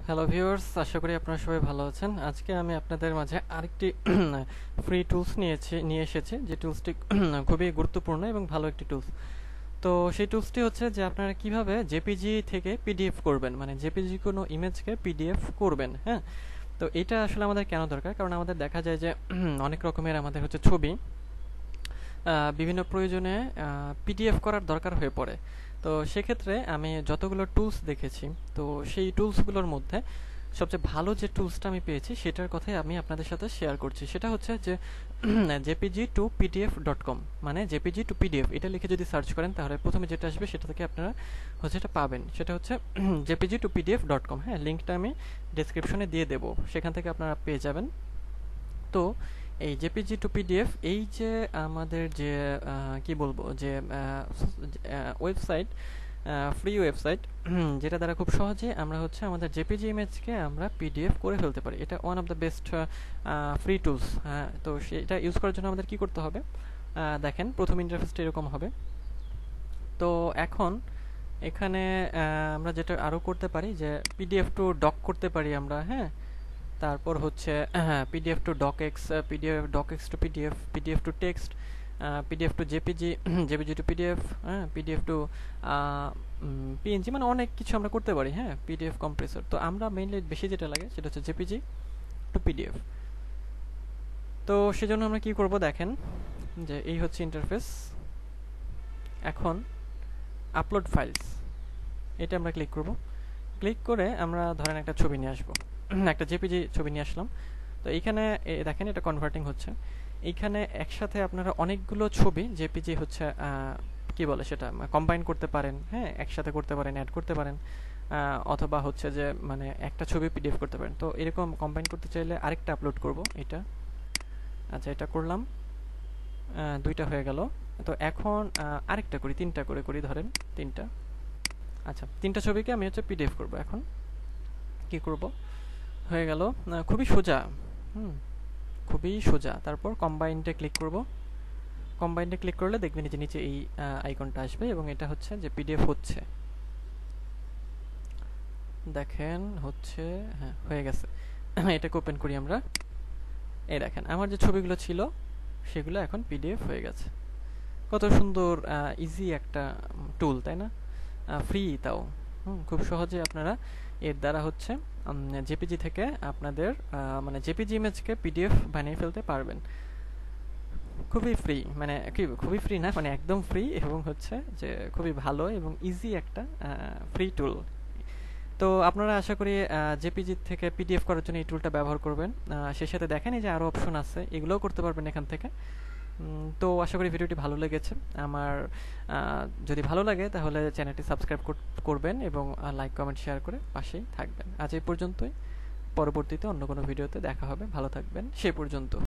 Hello viewers, আশা করি আপনারা সবাই ভালো আছেন। আজকে আমি আপনাদের মাঝে আরেকটি ফ্রি টুলস নিয়ে এসেছি, যে টুলসটি খুবই গুরুত্বপূর্ণ এবং ভালো একটি টুলস। তো সেই টুলসটি হচ্ছে যে আপনারা কিভাবে জেপিজি থেকে পিডিএফ করবেন, মানে জেপিজি কোনো ইমেজকে পিডিএফ করবেন। হ্যাঁ, তো এটা আসলে আমাদের কেন দরকার? কারণ আমাদের দেখা যায় যে অনেক রকমের আমাদের হচ্ছে ছবি বিভিন্ন প্রয়োজনে পিডিএফ করার দরকার হয়ে পড়ে। তো সেক্ষেত্রে আমি যতগুলো টুলস দেখেছি, তো সেই টুলসগুলোর মধ্যে সবচেয়ে ভালো যে টুলসটা আমি পেয়েছি সেটার কথাই আমি আপনাদের সাথে শেয়ার করছি। সেটা হচ্ছে যে jpg2pdf.com, মানে jpg টু পিডিএফ এটা লিখে যদি সার্চ করেন তাহলে প্রথমে যেটা আসবে সেটা থেকে আপনারা হচ্ছে এটা পাবেন। সেটা হচ্ছে jpg2pdf.com। হ্যাঁ, লিঙ্কটা আমি ডেসক্রিপশনে দিয়ে দেবো, সেখান থেকে আপনারা পেয়ে যাবেন। তো এই জেপিজি টু পিডিএফ, এই যে আমাদের যে কি বলবো, যে ওয়েবসাইট, ফ্রি ওয়েবসাইট, যেটা দ্বারা খুব সহজে আমরা হচ্ছে আমাদের জেপিজি ইমেজকে আমরা পিডিএফ করে ফেলতে পারি। এটা one of the best free tools. তো সেটা ইউজ করার জন্য আমাদের কি করতে হবে, দেখেন প্রথম ইন্টারফেসটা এরকম হবে। তো এখন এখানে আমরা যেটা আরও করতে পারি যে পিডিএফ টু ডক করতে পারি আমরা। হ্যাঁ, তারপর হচ্ছে PDF to DOCX, PDF DOCX to PDF, PDF to text, PDF to JPG, JPG to PDF, হ্যাঁ, পিডিএফ টু পিএনজি, মানে অনেক কিছু আমরা করতে পারি। হ্যাঁ, পিডিএফ কম্প্রেসর। তো আমরা মেইনলি বেশি যেটা লাগে সেটা হচ্ছে জেপিজি টু পিডিএফ। তো সেজন্য আমরা কি করব, দেখেন যে এই হচ্ছে ইন্টারফেস। এখন আপলোড ফাইলস, এটা আমরা ক্লিক করব। ক্লিক করে আমরা ধরেন একটা ছবি নিয়ে আসবো, একটা জেপিজি ছবি নিয়ে আসলাম। তো এইখানে দেখেন এটা কনভার্টিং হচ্ছে। এইখানে একসাথে আপনারা অনেকগুলো ছবি জেপিজি হচ্ছে কি বলে সেটা কম্বাইন করতে পারেন। হ্যাঁ, একসাথে করতে পারেন, অ্যাড করতে পারেন, অথবা হচ্ছে যে মানে একটা ছবি পিডিএফ করতে পারেন। তো এরকম কম্বাইন করতে চাইলে আরেকটা আপলোড করব, এটা। আচ্ছা, এটা করলাম, দুইটা হয়ে গেল। তো এখন আরেকটা করি, তিনটা করে করি, ধরেন তিনটা। আচ্ছা, তিনটা ছবিকে আমি হচ্ছে পিডিএফ করব। এখন কি করব, হয়ে গেল, খুবই সোজা। খুবই সোজা। তারপর কম্বাইন্ডে ক্লিক করব। কম্বাইন্ডে ক্লিক করলে দেখবেন যে নিচে এই আইকনটা আসবে এবং এটা হচ্ছে যে পিডিএফ হচ্ছে, দেখেন হচ্ছে, হ্যাঁ হয়ে গেছে। এটাকে ওপেন করি আমরা। এই দেখেন আমার যে ছবিগুলো ছিল সেগুলো এখন পিডিএফ হয়ে গেছে। কত সুন্দর ইজি একটা টুল, তাই না? ফ্রি তাও। খুব সহজে আপনারা এর দ্বারা হচ্ছে জেপিজি থেকে আপনাদের মানে জেপিজি ইমেজকে পিডিএফ বানিয়ে ফেলতে পারবেন। খুবই ফ্রি, মানে কি খুবই ফ্রি না, মানে একদম ফ্রি, এবং হচ্ছে যে খুবই ভালো এবং ইজি একটা ফ্রি টুল। তো আপনারা আশা করি জেপিজি থেকে পিডিএফ করার জন্য এই টুলটা ব্যবহার করবেন। সেই সাথে দেখেন এই যে আরও অপশন আছে, এগুলোও করতে পারবেন এখান থেকে। তো আশা করি ভিডিওটি ভালো লেগেছে। আমার যদি ভালো লাগে তাহলে চ্যানেলটি সাবস্ক্রাইব করবেন এবং লাইক কমেন্ট শেয়ার করে পাশেই থাকবেন। আজ এই পর্যন্তই, পরবর্তীতে অন্য কোনো ভিডিওতে দেখা হবে। ভালো থাকবেন সে পর্যন্ত।